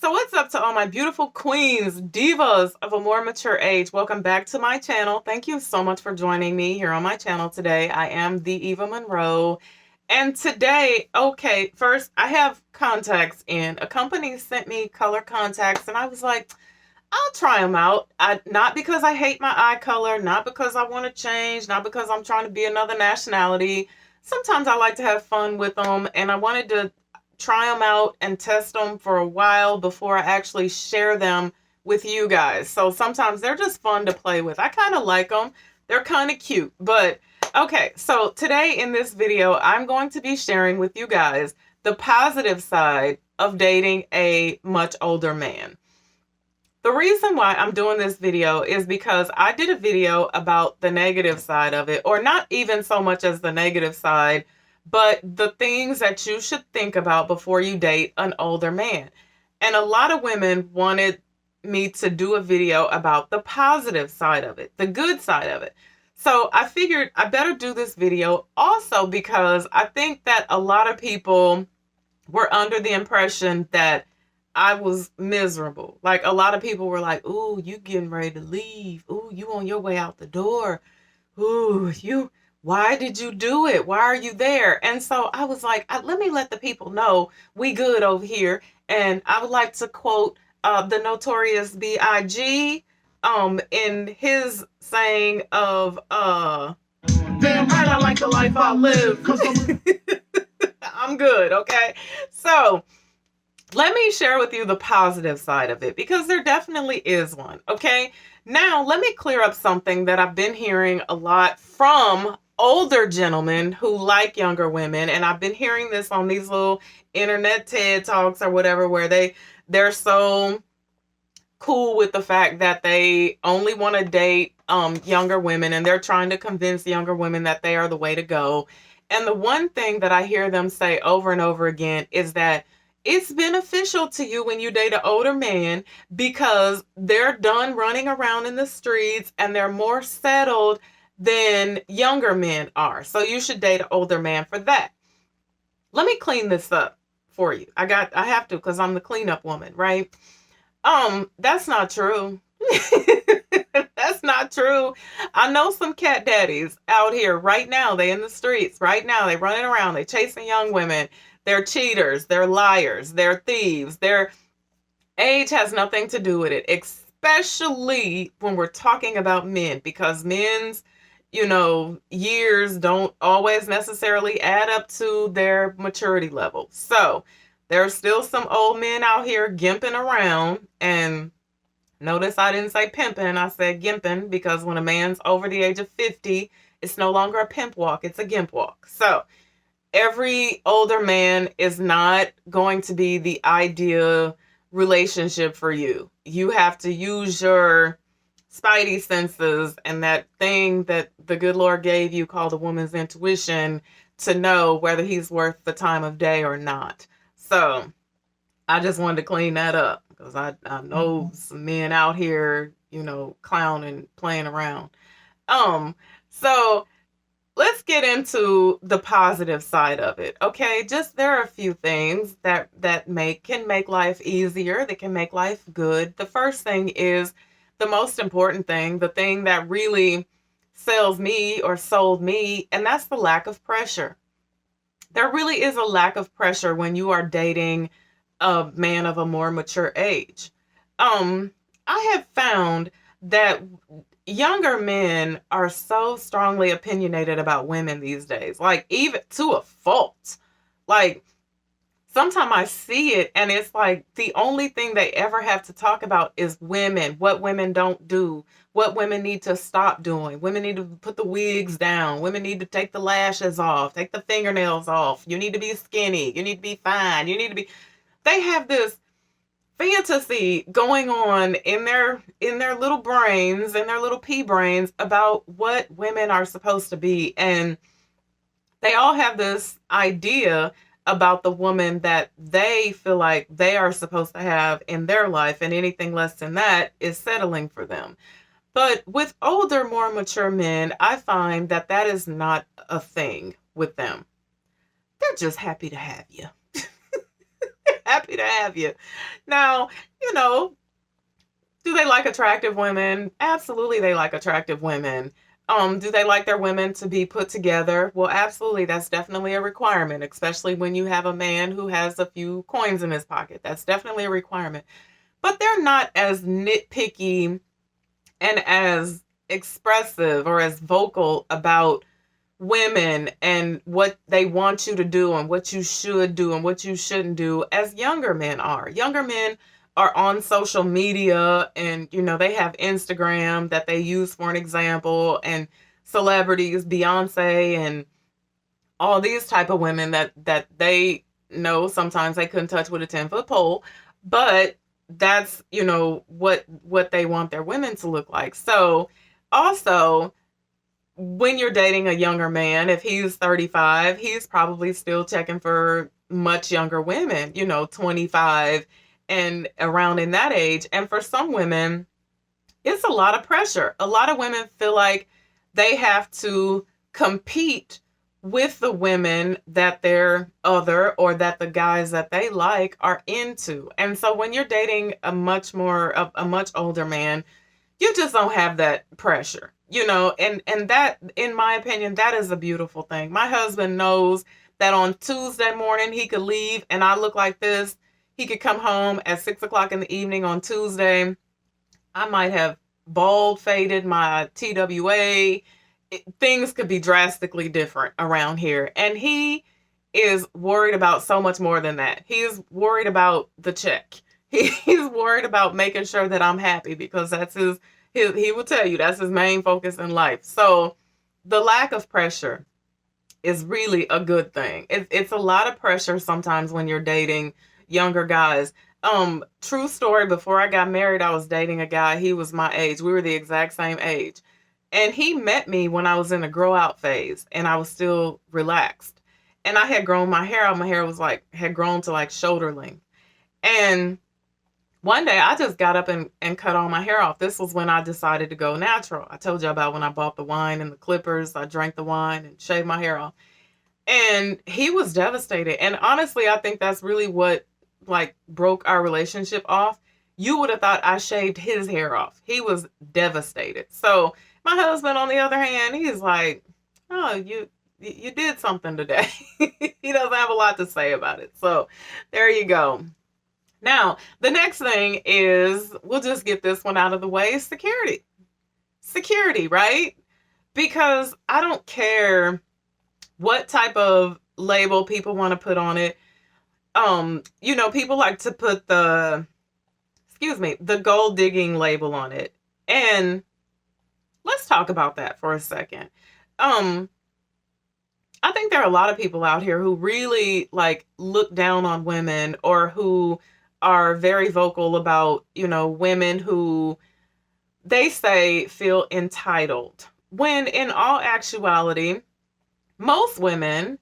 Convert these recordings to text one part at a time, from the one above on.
So what's up to all my beautiful queens, divas of a more mature age? Welcome back to my channel. Thank you so much for joining me here on my channel today. I am the Eva Monroe. And today, okay, first I have contacts in. A company sent me color contacts and I was like, I'll try them out. Not because I hate my eye color, not because I want to change, not because I'm trying to be another nationality. Sometimes I like to have fun with them, and I wanted to try them out and test them for a while before I actually share them with you guys. So sometimes they're just fun to play with. I kind of like them. They're kind of cute. But okay, so today in this video, I'm going to be sharing with you guys the positive side of dating a much older man. The reason why I'm doing this video is because I did a video about the negative side of it, or not even so much as the negative side, but the things that you should think about before you date an older man. And a lot of women wanted me to do a video about the positive side of it, the good side of it. So I figured I better do this video also because I think that a lot of people were under the impression that I was miserable. Like a lot of people were like, "Ooh, you getting ready to leave. Ooh, you on your way out the door. Ooh, why did you do it? Why are you there?" And so I was like, let me let the people know we good over here. And I would like to quote the notorious B.I.G. In his saying of damn right I like the life I live. I'm good, okay? So let me share with you the positive side of it because there definitely is one, okay? Now, let me clear up something that I've been hearing a lot from older gentlemen who like younger women, and I've been hearing this on these little internet TED Talks or whatever where they're so cool with the fact that they only want to date younger women, and they're trying to convince younger women that they are the way to go. And the one thing that I hear them say over and over again is that it's beneficial to you when you date an older man because they're done running around in the streets and they're more settled than younger men are. So you should date an older man for that. Let me clean this up for you. I have to because I'm the cleanup woman, right? That's not true. That's not true. I know some cat daddies out here right now. They in the streets right now. They running around. They chasing young women. They're cheaters. They're liars. They're thieves. Their age has nothing to do with it, especially when we're talking about men, because men's, years don't always necessarily add up to their maturity level. So there's still some old men out here gimping around. And notice I didn't say pimping, I said gimping, because when a man's over the age of 50, it's no longer a pimp walk, it's a gimp walk. So every older man is not going to be the ideal relationship for you. You have to use your spidey senses and that thing that the good Lord gave you called a woman's intuition to know whether he's worth the time of day or not. So I just wanted to clean that up because I know some men out here, clowning, playing around. So let's get into the positive side of it. Okay, there are a few things that can make life easier, that can make life good. The first thing is the most important thing, the thing that really sells me or sold me, and that's the lack of pressure. There really is a lack of pressure when you are dating a man of a more mature age. I have found that younger men are so strongly opinionated about women these days, like even to a fault. Like sometimes I see it and it's like the only thing they ever have to talk about is women, what women don't do, what women need to stop doing. Women need to put the wigs down. Women need to take the lashes off, take the fingernails off. You need to be skinny. You need to be fine. You need to be. They have this fantasy going on in their little brains, in their little pea brains about what women are supposed to be. And they all have this idea about the woman that they feel like they are supposed to have in their life, and anything less than that is settling for them. But with older, more mature men, I find that that is not a thing with them. They're just happy to have you. Happy to have you. Now, you know, do they like attractive women? Absolutely, they like attractive women. Do they like their women to be put together? Well, absolutely, that's definitely a requirement, especially when you have a man who has a few coins in his pocket. That's definitely a requirement. But they're not as nitpicky and as expressive or as vocal about women and what they want you to do and what you should do and what you shouldn't do as younger men are. Younger men are on social media, and they have Instagram that they use for an example, and celebrities, Beyonce and all these type of women that they know sometimes they couldn't touch with a 10-foot pole, but that's what they want their women to look like. So also, when you're dating a younger man, if he's 35, he's probably still checking for much younger women, 25 and around in that age. And for some women, it's a lot of pressure. A lot of women feel like they have to compete with the women that they're other or that the guys that they like are into. And so when you're dating a much older man, you just don't have that pressure, and that, in my opinion, that is a beautiful thing. My husband knows that on Tuesday morning he could leave and I look like this. He could come home at 6 o'clock in the evening on Tuesday. I might have bald faded my TWA. Things could be drastically different around here. And he is worried about so much more than that. He is worried about the check. He's worried about making sure that I'm happy, because that's he will tell you that's his main focus in life. So the lack of pressure is really a good thing. It's a lot of pressure sometimes when you're dating younger guys. True story, before I got married, I was dating a guy. He was my age. We were the exact same age. And he met me when I was in a grow out phase and I was still relaxed. And I had grown my hair out. My hair had grown to like shoulder length. And one day I just got up and cut all my hair off. This was when I decided to go natural. I told you about when I bought the wine and the clippers. I drank the wine and shaved my hair off. And he was devastated. And honestly, I think that's really what like broke our relationship off. You would have thought I shaved his hair off. He was devastated. So my husband, on the other hand, he's like, "Oh, you did something today." He doesn't have a lot to say about it. So there you go. Now, the next thing is, we'll just get this one out of the way, security. Security, right? Because I don't care what type of label people want to put on it. People like to put the gold digging label on it. And let's talk about that for a second. I think there are a lot of people out here who really like look down on women, or who are very vocal about, women who they say feel entitled. When in all actuality, most women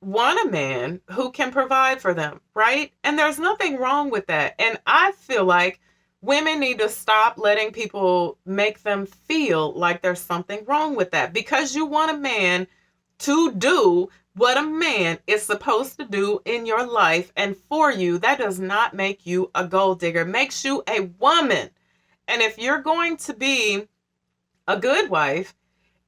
want a man who can provide for them, right? And there's nothing wrong with that. And I feel like women need to stop letting people make them feel like there's something wrong with that. Because you want a man to do what a man is supposed to do in your life and for you, that does not make you a gold digger. It makes you a woman. And if you're going to be a good wife,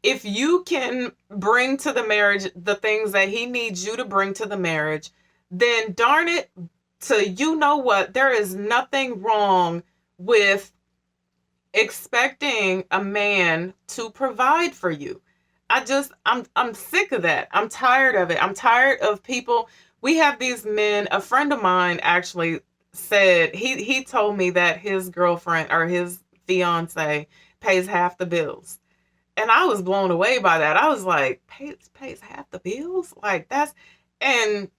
if you can bring to the marriage the things that he needs you to bring to the marriage, then darn it, there is nothing wrong with expecting a man to provide for you. I'm sick of that. I'm tired of it. I'm tired of people. We have these men. A friend of mine actually said, he told me that his girlfriend or his fiance pays half the bills. And I was blown away by that. I was like, pays half the bills? Like and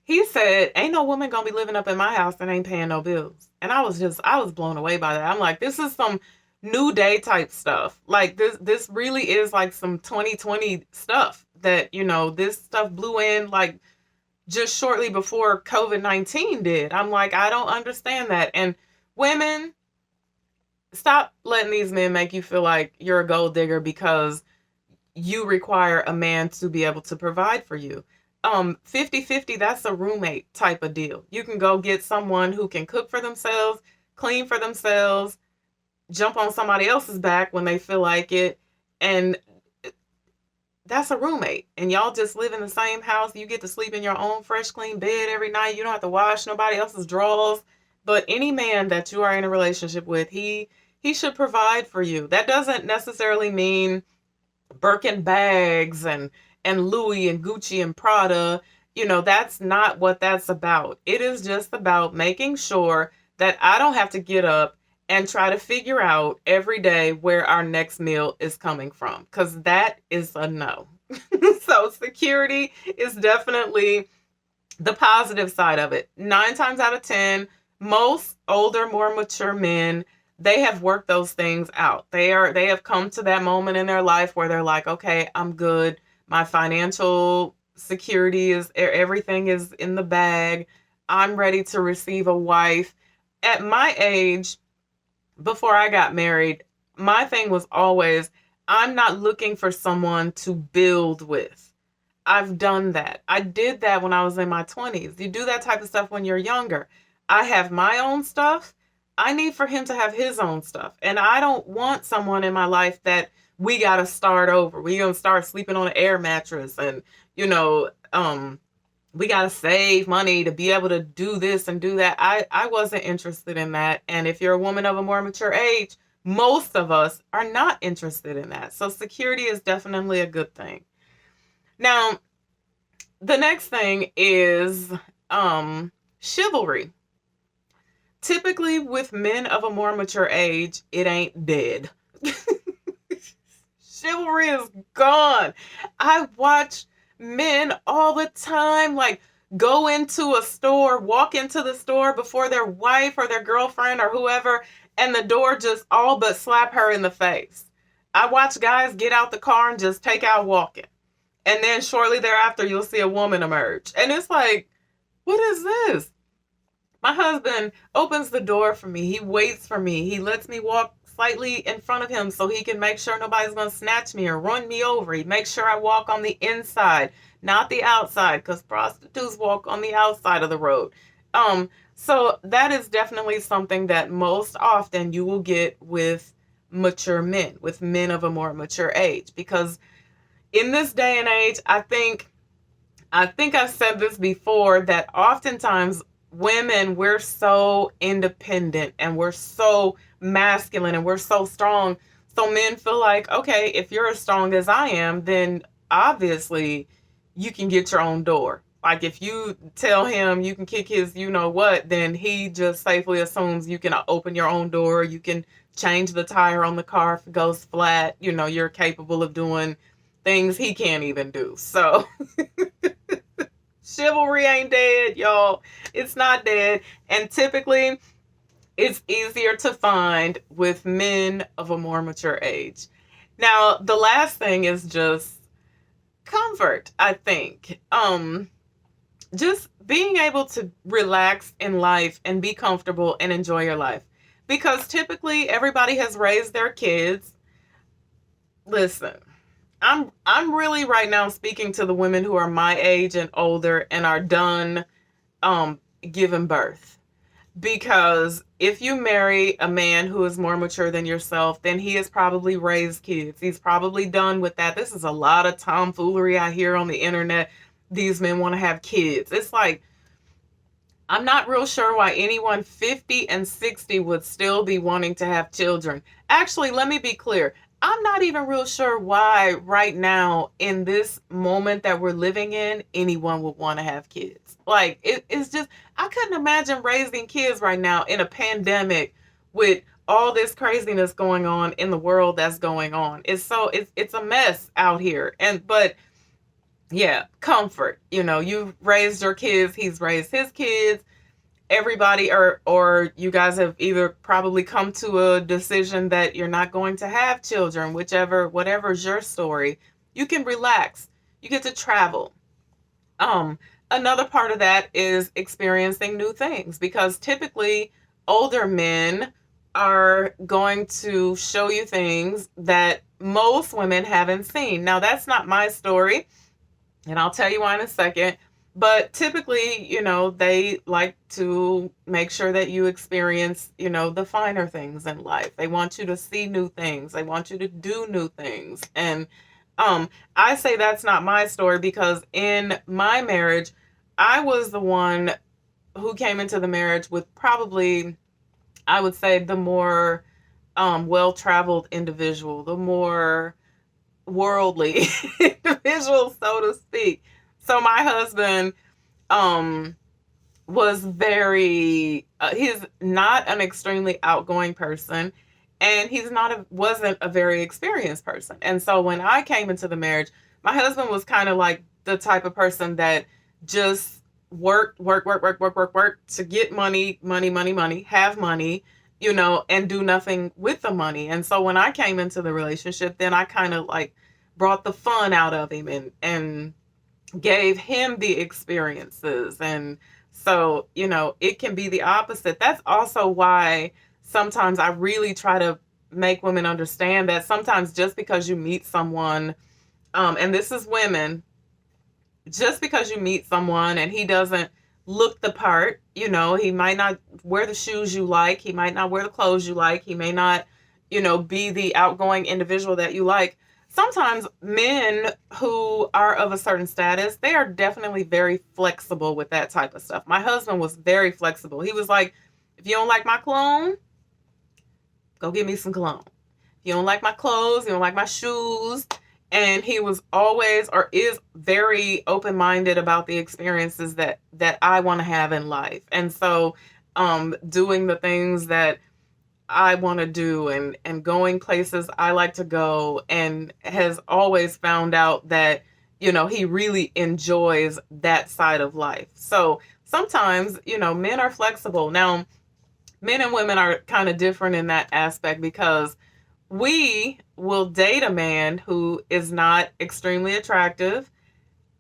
he said, ain't no woman gonna be living up in my house that ain't paying no bills. And I was blown away by that. I'm like, this is some new day type stuff. Like this really is like some 2020 stuff that, this stuff blew in like just shortly before COVID-19 did. I'm like, I don't understand that. And women, stop letting these men make you feel like you're a gold digger because you require a man to be able to provide for you. 50-50, that's a roommate type of deal. You can go get someone who can cook for themselves, clean for themselves, jump on somebody else's back when they feel like it, and that's a roommate. And y'all just live in the same house. You get to sleep in your own fresh, clean bed every night. You don't have to wash nobody else's drawers. But any man that you are in a relationship with, he should provide for you. That doesn't necessarily mean Birkin bags and Louis and Gucci and Prada. That's not what that's about. It is just about making sure that I don't have to get up and try to figure out every day where our next meal is coming from, because that is a no. So security is definitely the positive side of it. 9 times out of 10, most older, more mature men, they have worked those things out. They have come to that moment in their life where they're like, okay, I'm good. My financial security is, everything is in the bag. I'm ready to receive a wife. At my age, before I got married, my thing was always, I'm not looking for someone to build with. I've done that. I did that when I was in my 20s. You do that type of stuff when you're younger. I have my own stuff. I need for him to have his own stuff. And I don't want someone in my life that we got to start over. We going to start sleeping on an air mattress, and, we got to save money to be able to do this and do that. I wasn't interested in that. And if you're a woman of a more mature age, most of us are not interested in that. So security is definitely a good thing. Now, the next thing is chivalry. Typically, with men of a more mature age, it ain't dead. Chivalry is gone. I watch men all the time, like, go into a store, walk into the store before their wife or their girlfriend or whoever, and the door just all but slap her in the face. I watch guys get out the car and just take out walking. And then shortly thereafter, you'll see a woman emerge. And it's like, what is this? My husband opens the door for me. He waits for me. He lets me walk slightly in front of him so he can make sure nobody's going to snatch me or run me over. He makes sure I walk on the inside, not the outside, because prostitutes walk on the outside of the road. So that is definitely something that most often you will get with mature men, with men of a more mature age, because in this day and age, I think I've said this before, that oftentimes women, we're so independent and we're so masculine and we're so strong. So men feel like, okay, if you're as strong as I am, then obviously you can get your own door. Like, if you tell him you can kick his you know what, then he just safely assumes you can open your own door. You can change the tire on the car if it goes flat. You're capable of doing things he can't even do. So chivalry ain't dead, y'all. It's not dead. And typically, it's easier to find with men of a more mature age. Now, the last thing is just comfort, I think. Just being able to relax in life and be comfortable and enjoy your life. Because typically, everybody has raised their kids. Listen, I'm really right now speaking to the women who are my age and older and are done giving birth. Because if you marry a man who is more mature than yourself, then he has probably raised kids. He's probably done with that. This is a lot of tomfoolery I hear on the internet. These men want to have kids. It's like, I'm not real sure why anyone 50 and 60 would still be wanting to have children. Actually, let me be clear. I'm not even real sure why right now, in this moment that we're living in, anyone would want to have kids. Like, it's just, I couldn't imagine raising kids right now in a pandemic with all this craziness going on in the world that's going on. It's a mess out here. But yeah, comfort. You've raised your kids, he's raised his kids. Everybody, or you guys have either probably come to a decision that you're not going to have children, whatever's your story. You can relax. You get to travel. Another part of that is experiencing new things, because typically older men are going to show you things that most women haven't seen. Now, that's not my story. And I'll tell you why in a second. But typically, they like to make sure that you experience, the finer things in life. They want you to see new things. They want you to do new things. And I say that's not my story because in my marriage, I was the one who came into the marriage with probably, I would say, the more well-traveled individual, the more worldly individual, so to speak. So my husband um was very he's not an extremely outgoing person, and he's not a wasn't a very experienced person. And so when I came into the marriage, my husband was kind of like the type of person that just work to get money, have money, and do nothing with the money. And so when I came into the relationship, then I kind of like brought the fun out of him and gave him the experiences. And so, it can be the opposite. That's also why sometimes I really try to make women understand that sometimes just because you meet someone, and this is women, just because you meet someone and he doesn't look the part, he might not wear the shoes you like, he might not wear the clothes you like, he may not, be the outgoing individual that you like. Sometimes men who are of a certain status, they are definitely very flexible with that type of stuff. My husband was very flexible. He was like, if you don't like my cologne, go get me some cologne. If you don't like my clothes, you don't like my shoes. And he was always, or is, very open-minded about the experiences that I want to have in life. And so doing the things that I want to do and going places I like to go, and has always found out that, he really enjoys that side of life. So sometimes, men are flexible. Now, men and women are kind of different in that aspect because we will date a man who is not extremely attractive,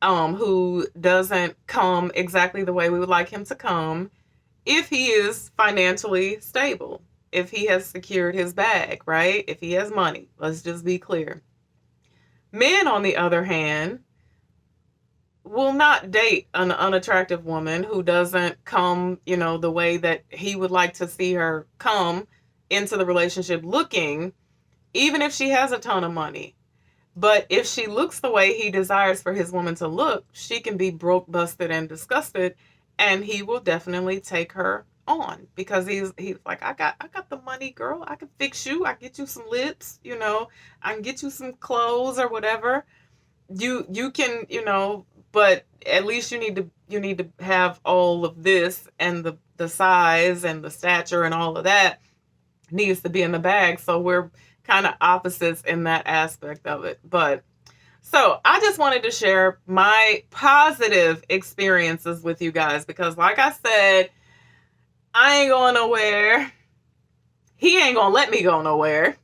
who doesn't come exactly the way we would like him to come, if he is financially stable, if he has secured his bag, right? If he has money, let's just be clear. Men, on the other hand, will not date an unattractive woman who doesn't come, the way that he would like to see her come into the relationship looking, even if she has a ton of money. But if she looks the way he desires for his woman to look, she can be broke, busted, and disgusted, and he will definitely take her on because he's like, I got the money, girl. I can fix you. I can get you some lips, I can get you some clothes or whatever. You can, but at least you need to have all of this, and the size and the stature and all of that needs to be in the bag. So we're kind of opposites in that aspect of it. But so I just wanted to share my positive experiences with you guys because, like I said, I ain't going nowhere. He ain't gonna let me go nowhere.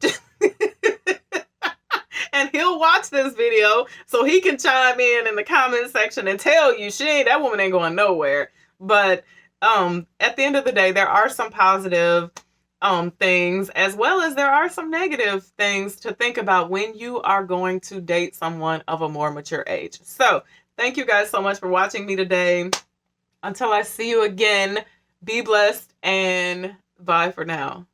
And he'll watch this video so he can chime in the comment section and tell you that woman ain't going nowhere. But at the end of the day, there are some positive things, as well as there are some negative things to think about when you are going to date someone of a more mature age. So thank you guys so much for watching me today. Until I see you again, be blessed and bye for now.